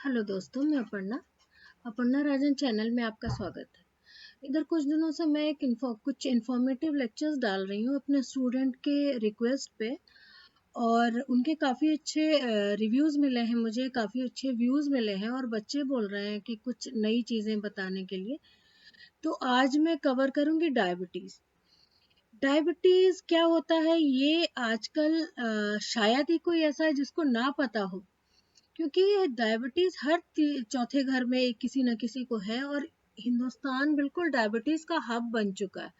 Hello दोस्तों, मैं अपर्णा राजन channel में आपका स्वागत है। इधर कुछ दिनों से मैं कुछ इन्फॉर्मेटिव लेक्चर्स डाल रही हूँ अपने स्टूडेंट के रिक्वेस्ट पे, और उनके काफ़ी अच्छे रिव्यूज़ मिले हैं, मुझे काफ़ी अच्छे व्यूज़ मिले हैं और बच्चे बोल रहे हैं कि कुछ नई चीज़ें बताने के लिए। तो आज मैं कवर करूँगी डायबिटीज़। डायबिटीज़ क्या होता है, ये आजकल शायद ही कोई ऐसा है जिसको ना पता हो, क्योंकि डायबिटीज हर चौथे घर में किसी न किसी को है और हिंदुस्तान बिल्कुल डायबिटीज का हब बन चुका है।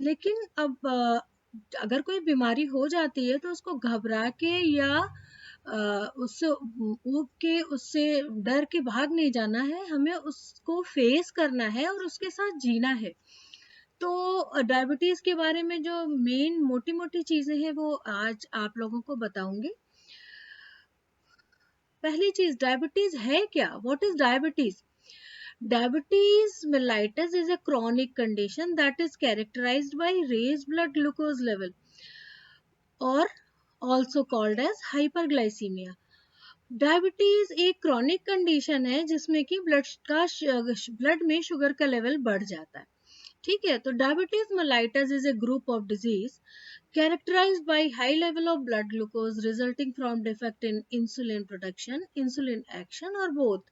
लेकिन अब अगर कोई बीमारी हो जाती है तो उसको घबरा के या उससे ऊब के उससे डर के भाग नहीं जाना है, हमें उसको फेस करना है और उसके साथ जीना है। तो डायबिटीज के बारे में जो मेन मोटी मोटी चीजें हैं वो आज आप लोगों को बताऊंगी। पहली चीज, डायबिटीज है क्या? What is diabetes? Diabetes mellitus is a chronic condition that is characterized by raised blood glucose level or also called as hyperglycemia. Diabetes एक क्रॉनिक कंडीशन है जिसमें कि ब्लड में शुगर का लेवल बढ़ जाता है। ठीक है, तो diabetes mellitus is a group of disease characterized by high level of blood glucose resulting from defect in insulin production, insulin action or both.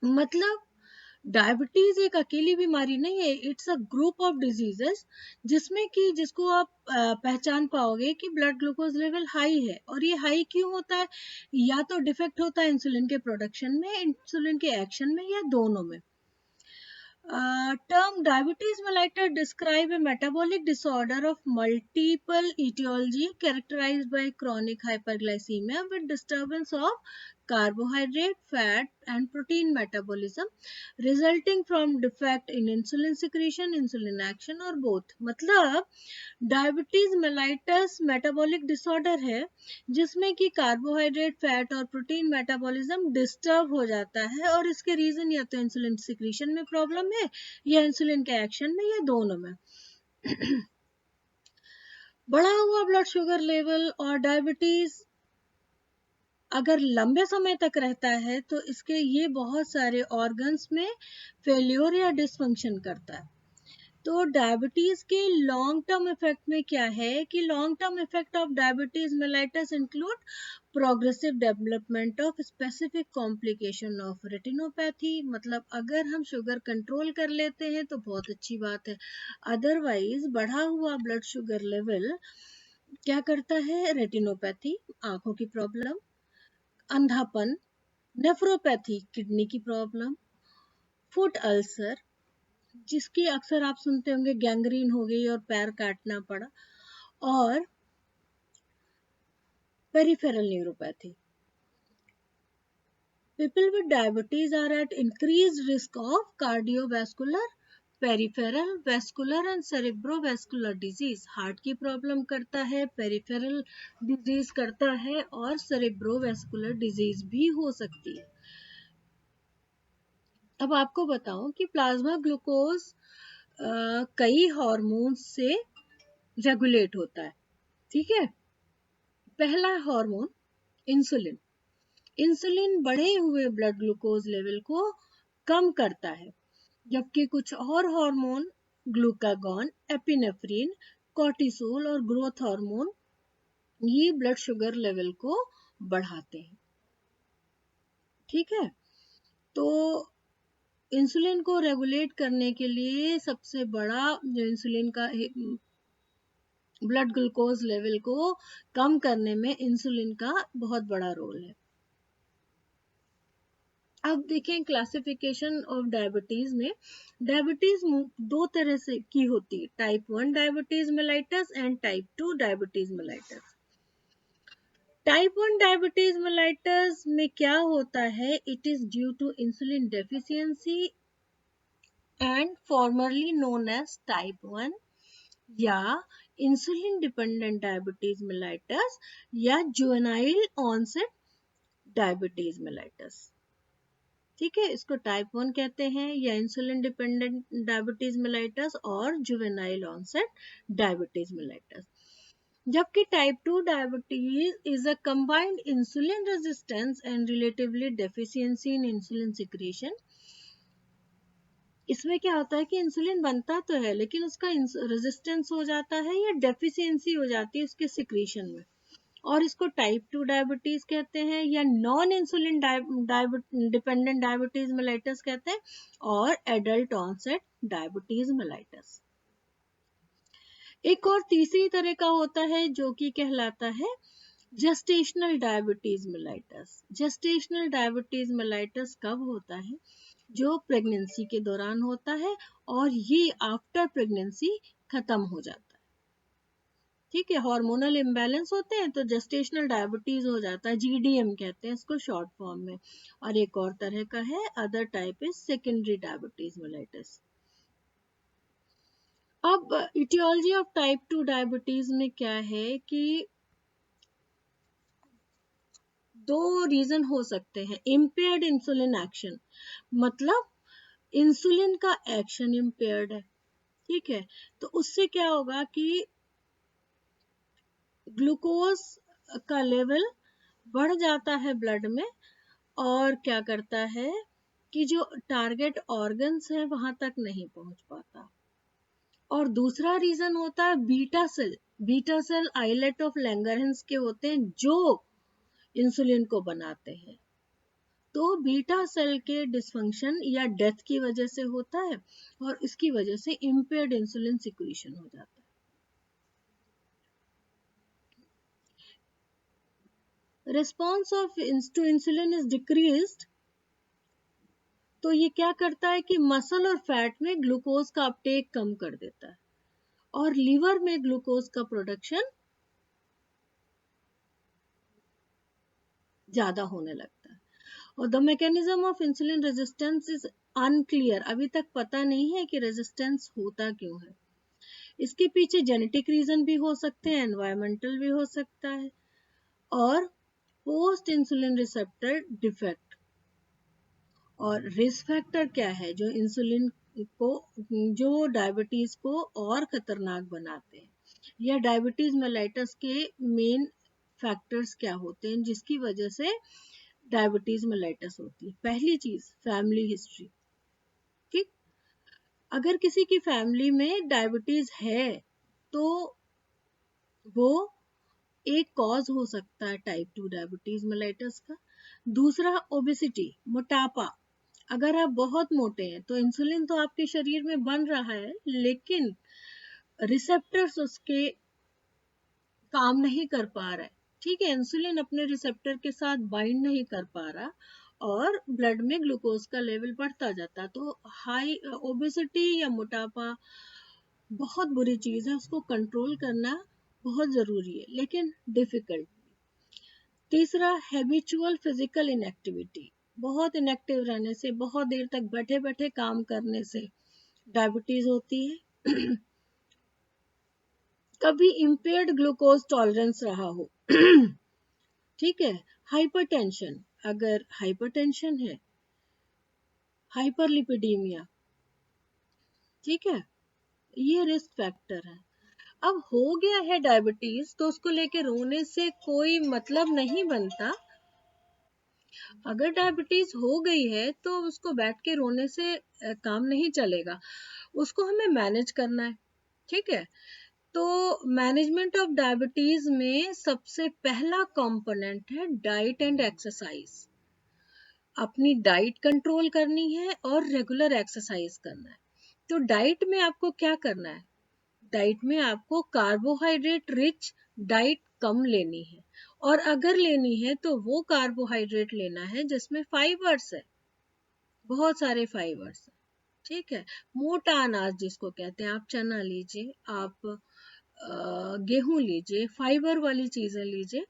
मतलब डायबिटीज एक अकेली बीमारी नहीं है, it's a group of diseases जिसमें कि जिसको आप पहचान पाओगे कि ब्लड ग्लूकोज लेवल हाई है। और ये हाई क्यों होता है? या तो डिफेक्ट होता है इंसुलिन के प्रोडक्शन में, इंसुलिन के एक्शन में, या दोनों में। Term diabetes mellitus describe a metabolic disorder of multiple etiology characterized by chronic hyperglycemia with disturbance of carbohydrate, fat and protein metabolism resulting from defect in insulin secretion, insulin action or both. मतलब diabetes mellitus metabolic disorder है जिसमें कि carbohydrate, fat और protein metabolism disturb हो जाता है, और इसके रीजन या तो इंसुलिन सिक्रीशन में प्रॉब्लम है या इंसुलिन के एक्शन में, या दोनों में। बढ़ा हुआ ब्लड शुगर लेवल और डायबिटीज अगर लंबे समय तक रहता है तो इसके ये बहुत सारे ऑर्गन्स में फेल्योर या डिसफंक्शन करता है। तो डायबिटीज के लॉन्ग टर्म इफेक्ट में क्या है कि long term effect of diabetes mellitus include progressive development of specific complication of retinopathy. मतलब अगर हम शुगर कंट्रोल कर लेते हैं तो बहुत अच्छी बात है, अदरवाइज बढ़ा हुआ ब्लड शुगर लेवल क्या करता है? रेटिनोपैथी, आंखों की प्रॉब्लम, अंधापन, नेफ्रोपैथी, किडनी की प्रॉब्लम, फुट अल्सर जिसकी अक्सर आप सुनते होंगे गैंग्रीन हो गई और पैर काटना पड़ा, और peripheral neuropathy. People with diabetes are at increased risk of cardiovascular, peripheral, vascular and cerebrovascular disease. Heart की प्रॉब्लम करता है, पेरिफेरल डिजीज करता है और सेरेब्रोवेस्कुलर डिजीज भी हो सकती है। अब आपको बताऊं कि प्लाज्मा ग्लूकोज कई हार्मोन्स से रेगुलेट होता है। ठीक है, पहला हार्मोन इंसुलिन। इंसुलिन बढ़े हुए ब्लड ग्लूकोज लेवल को कम करता है, जबकि कुछ और हार्मोन ग्लूकागॉन, एपिनेफ्रिन, कॉर्टिसोल और ग्रोथ हार्मोन ये ब्लड शुगर लेवल को बढ़ाते हैं। ठीक है, तो इंसुलिन को रेगुलेट करने के लिए सबसे बड़ा जो इंसुलिन का ब्लड ग्लूकोज लेवल को कम करने में इंसुलिन का बहुत बड़ा रोल है। अब देखें क्लासिफिकेशन ऑफ डायबिटीज में, डायबिटीज दो तरह से की होती है, type 1 diabetes mellitus and type 2 diabetes mellitus. Type 1 diabetes mellitus में क्या होता है? It is due to insulin deficiency and formerly known as type 1 या इंसुलिन डिपेंडेंट डायबिटीज मेलाइटस या जुवेनाइल ऑनसेट डायबिटीज मेलाइटस। ठीक है, इसको टाइप 1 कहते हैं या इंसुलिन डिपेंडेंट डायबिटीज मेलाइटस और जुवेनाइल ऑनसेट डायबिटीज मेलाइटस। जबकि type 2 diabetes is a combined insulin resistance and relatively deficiency in insulin secretion. इसमें क्या होता है कि इंसुलिन बनता तो है लेकिन उसका रेजिस्टेंस हो जाता है या डेफिशिएंसी हो जाती है उसके सिक्रीशन में, और इसको टाइप 2 डायबिटीज कहते हैं या non insulin dependent diabetes mellitus कहते हैं, और एडल्ट ऑनसेट डायबिटीज मेलाइटस। एक और तीसरी तरह का होता है जो कि कहलाता है gestational diabetes mellitus. Gestational diabetes mellitus कब होता है? जो प्रेगनेंसी के दौरान होता है और ये आफ्टर प्रेगनेंसी खत्म हो जाता है। ठीक है, हार्मोनल इम्बैलेंस होते हैं तो जेस्टेशनल डायबिटीज हो जाता है, जीडीएम कहते हैं इसको शॉर्ट फॉर्म में। और एक और तरह का है other type is secondary diabetes mellitus. अब इटियोलॉजी ऑफ टाइप 2 डायबिटीज में क्या है कि दो रीजन हो सकते हैं। इम्पेयर्ड इंसुलिन एक्शन, मतलब इंसुलिन का एक्शन इम्पेयर्ड है। ठीक है, तो उससे क्या होगा कि ग्लूकोज का लेवल बढ़ जाता है ब्लड में, और क्या करता है कि जो टारगेट ऑर्गन्स है वहां तक नहीं पहुंच पाता। और दूसरा रीजन होता है beta cell. Beta cell islet of Langerhans के होते हैं जो इंसुलिन को बनाते हैं। तो बीटा सेल के डिसफंक्शन या डेथ की वजह से होता है और इसकी वजह से इम्पेयर्ड इंसुलिन सिक्रीशन हो जाता है। Response of to insulin is decreased, तो ये क्या करता है कि मसल और फैट में ग्लूकोज का अपटेक कम कर देता है और लीवर में ग्लूकोज का प्रोडक्शन ज्यादा होने लगता है। और the mechanism of insulin resistance is unclear, अभी तक पता नहीं है कि रेजिस्टेंस होता क्यों है। इसके पीछे जेनेटिक रीजन भी हो सकते हैं, एनवायरमेंटल भी हो सकता है, और पोस्ट इंसुलिन रिसेप्टर डिफेक्ट। और रिस्क फैक्टर क्या है जो इंसुलिन को, जो डायबिटीज को और खतरनाक बनाते हैं, या डायबिटीज मेलाइटस के मेन फैक्टर्स क्या होते हैं जिसकी वजह से डायबिटीज मेलाइटस होती है। पहली चीज फैमिली हिस्ट्री। ठीक, अगर किसी की फैमिली में डायबिटीज है तो वो एक कॉज हो सकता है टाइप 2 डायबिटीज मेलाइटस का। दूसरा ओबेसिटी, मोटापा। अगर आप बहुत मोटे हैं तो इंसुलिन तो आपके शरीर में बन रहा है लेकिन रिसेप्टर्स उसके काम नहीं कर पा रहा है। ठीक है, इंसुलिन अपने रिसेप्टर के साथ बाइंड नहीं कर पा रहा और ब्लड में ग्लूकोज का लेवल बढ़ता जाता। तो हाई ओबेसिटी या मोटापा बहुत बुरी चीज है, उसको कंट्रोल करना बहुत जरूरी है लेकिन डिफिकल्ट। तीसरा हैबिचुअल फिजिकल इनएक्टिविटी, बहुत इनएक्टिव रहने से, बहुत देर तक बैठे बैठे काम करने से डायबिटीज होती है। कभी इम्पेयर्ड ग्लूकोज टॉलरेंस रहा हो। ठीक है, हाइपरटेंशन, अगर हाइपरटेंशन है, हाइपरलिपिडीमिया, ठीक है, ये रिस्क फैक्टर है। अब हो गया है डायबिटीज तो उसको लेके रोने से कोई मतलब नहीं बनता। अगर डायबिटीज हो गई है तो उसको बैठ के रोने से काम नहीं चलेगा, उसको हमें मैनेज करना है। ठीक है, तो मैनेजमेंट ऑफ डायबिटीज में सबसे पहला कंपोनेंट है डाइट एंड एक्सरसाइज। अपनी डाइट कंट्रोल करनी है और रेगुलर एक्सरसाइज करना है। तो डाइट में आपको क्या करना है? डाइट में आपको कार्बोहाइड्रेट रिच डाइट कम लेनी है, और अगर लेनी है तो वो कार्बोहाइड्रेट लेना है जिसमें फाइबर्स है, बहुत सारे फाइबर्स है। ठीक है, मोटा अनाज जिसको कहते हैं, आप चना लीजिए, आप गेहूं लीजिए, फाइबर वाली चीजें लीजिए।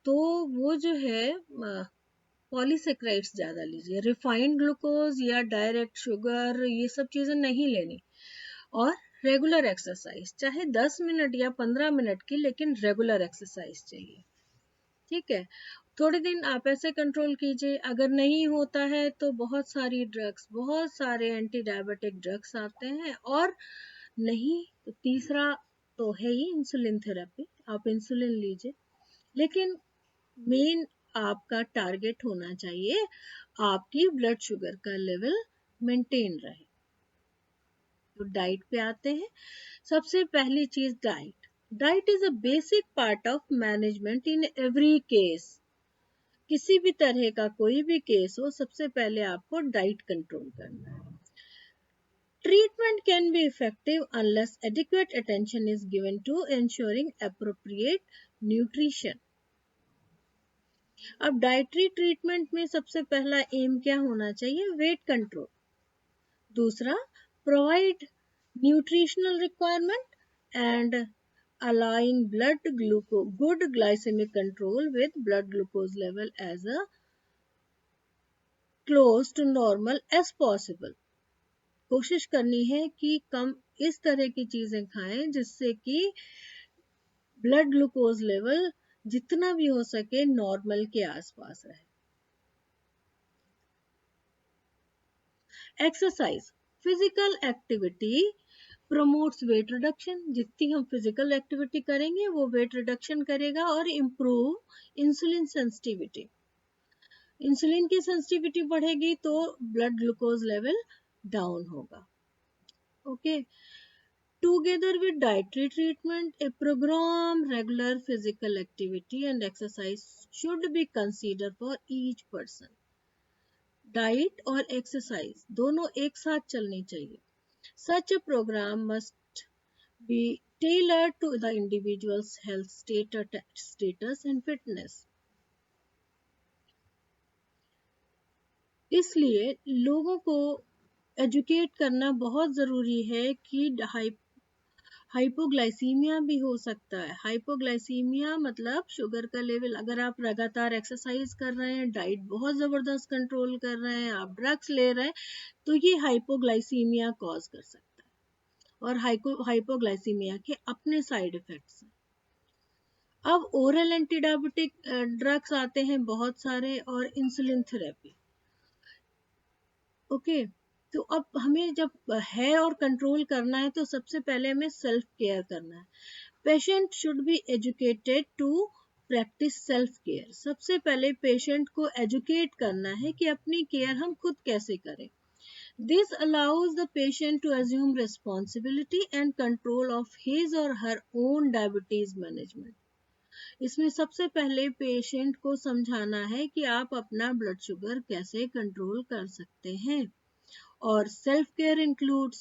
तो वो जो है पॉलीसेक्राइड्स ज्यादा लीजिए, रिफाइंड ग्लूकोज या डायरेक्ट शुगर ये सब चीजें नहीं लेनी। और रेगुलर एक्सरसाइज, चाहे 10 मिनट या 15 मिनट की, लेकिन रेगुलर एक्सरसाइज चाहिए। ठीक है, थोड़े दिन आप ऐसे कंट्रोल कीजिए, अगर नहीं होता है तो बहुत सारी ड्रग्स, बहुत सारे एंटी डायबिटिक ड्रग्स आते हैं, और नहीं तो तीसरा तो है ही इंसुलिन थेरेपी, आप इंसुलिन लीजिए, लेकिन मेन आपका टारगेट होना चाहिए आपकी ब्लड शुगर का लेवल मेंटेन रहे। तो डाइट पे आते हैं। सबसे पहली चीज diet. Diet is a basic part of management in every case. किसी भी तरह का कोई भी केस हो, सबसे पहले आपको डाइट कंट्रोल करना है। Treatment can be effective unless adequate attention is given to ensuring appropriate nutrition. अब डाइटरी ट्रीटमेंट में सबसे पहला एम क्या होना चाहिए? Weight control. दूसरा, provide nutritional requirement and allowing good glycemic control with blood glucose level as a close to normal as possible. कोशिश करनी है कि कम इस तरह की चीजें खाएं जिससे कि ब्लड ग्लूकोज लेवल जितना भी हो सके नॉर्मल के आसपास रहे। Exercise, physical activity promotes weight reduction. जितनी हम फिजिकल एक्टिविटी करेंगे वो वेट रिडक्शन करेगा और इम्प्रूव इंसुलिन सेंसिटिविटी। इंसुलिन की सेंसिटिविटी बढ़ेगी तो ब्लड ग्लूकोज लेवल डाउन होगा। Okay, together with dietary treatment, a program regular physical activity and exercise should be considered for each person. Diet और exercise दोनों एक साथ चलनी चाहिए। Such a program must be tailored to the individual's health status and fitness. इसलिए लोगों को educate करना बहुत ज़रूरी है कि हाइपोग्लाइसीमिया भी हो सकता है। हाइपोग्लाइसीमिया मतलब शुगर का लेवल, अगर आप लगातार एक्सरसाइज कर रहे हैं, डाइट बहुत ज़बरदस्त कंट्रोल कर रहे हैं, आप ड्रग्स ले रहे हैं, तो ये हाइपोग्लाइसीमिया कॉज कर सकता है। और हाइपोग्लाइसीमिया के अपने साइड इफेक्ट्स हैं। अब ओरल एंटी डायबिटिक ड्रग्स आते हैं बहुत सारे, और इंसुलिन थेरेपी। ओके, तो अब हमें जब है और कंट्रोल करना है तो सबसे पहले हमें सेल्फ केयर करना है। Patient should be educated to practice self care. सबसे पहले पेशेंट को एजुकेट करना है कि अपनी केयर हम खुद कैसे करें। This allows the patient to assume responsibility and control of his or her own diabetes management. इसमें सबसे पहले पेशेंट को समझाना है कि आप अपना ब्लड शुगर कैसे कंट्रोल कर सकते हैं। और self care includes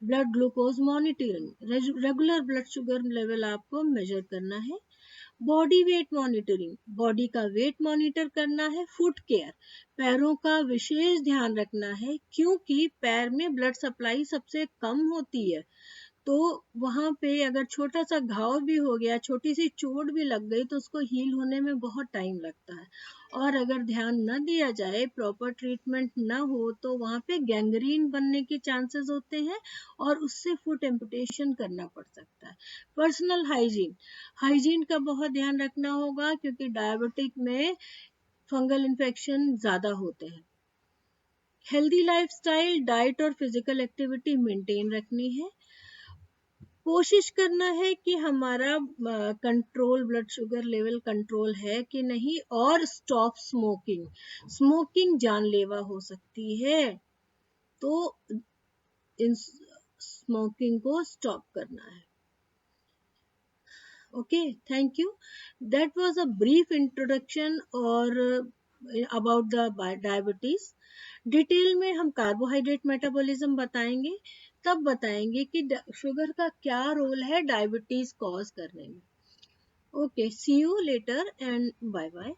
blood glucose monitoring. Regular blood sugar level आपको मेजर करना है। बॉडी वेट मॉनिटरिंग, बॉडी का वेट मॉनिटर करना है। फुट केयर, पैरों का विशेष ध्यान रखना है, क्योंकि पैर में ब्लड सप्लाई सबसे कम होती है। तो वहां पे अगर छोटा सा घाव भी हो गया, छोटी सी चोट भी लग गई, तो उसको हील होने में बहुत टाइम लगता है। और अगर ध्यान न दिया जाए, प्रॉपर ट्रीटमेंट न हो, तो वहां पे गैंग्रीन बनने के चांसेस होते हैं और उससे फुट एम्पुटेशन करना पड़ सकता है। पर्सनल हाइजीन, हाइजीन का बहुत ध्यान रखना होगा, क्योंकि डायबिटिक में फंगल इन्फेक्शन ज्यादा होते हैं। हेल्दी लाइफस्टाइल, डाइट और फिजिकल एक्टिविटी मेंटेन रखनी है। कोशिश करना है कि हमारा control, blood sugar level control है कि नहीं। और स्टॉप स्मोकिंग, स्मोकिंग जानलेवा हो सकती है, तो इन स्मोकिंग को स्टॉप करना है। Okay, thank you. That was a brief introduction और अबाउट द डायबिटीज। डिटेल में हम कार्बोहाइड्रेट मेटाबॉलिज्म बताएंगे, तब बताएंगे कि शुगर का क्या रोल है डायबिटीज कॉज करने में। Okay, see you later and bye bye.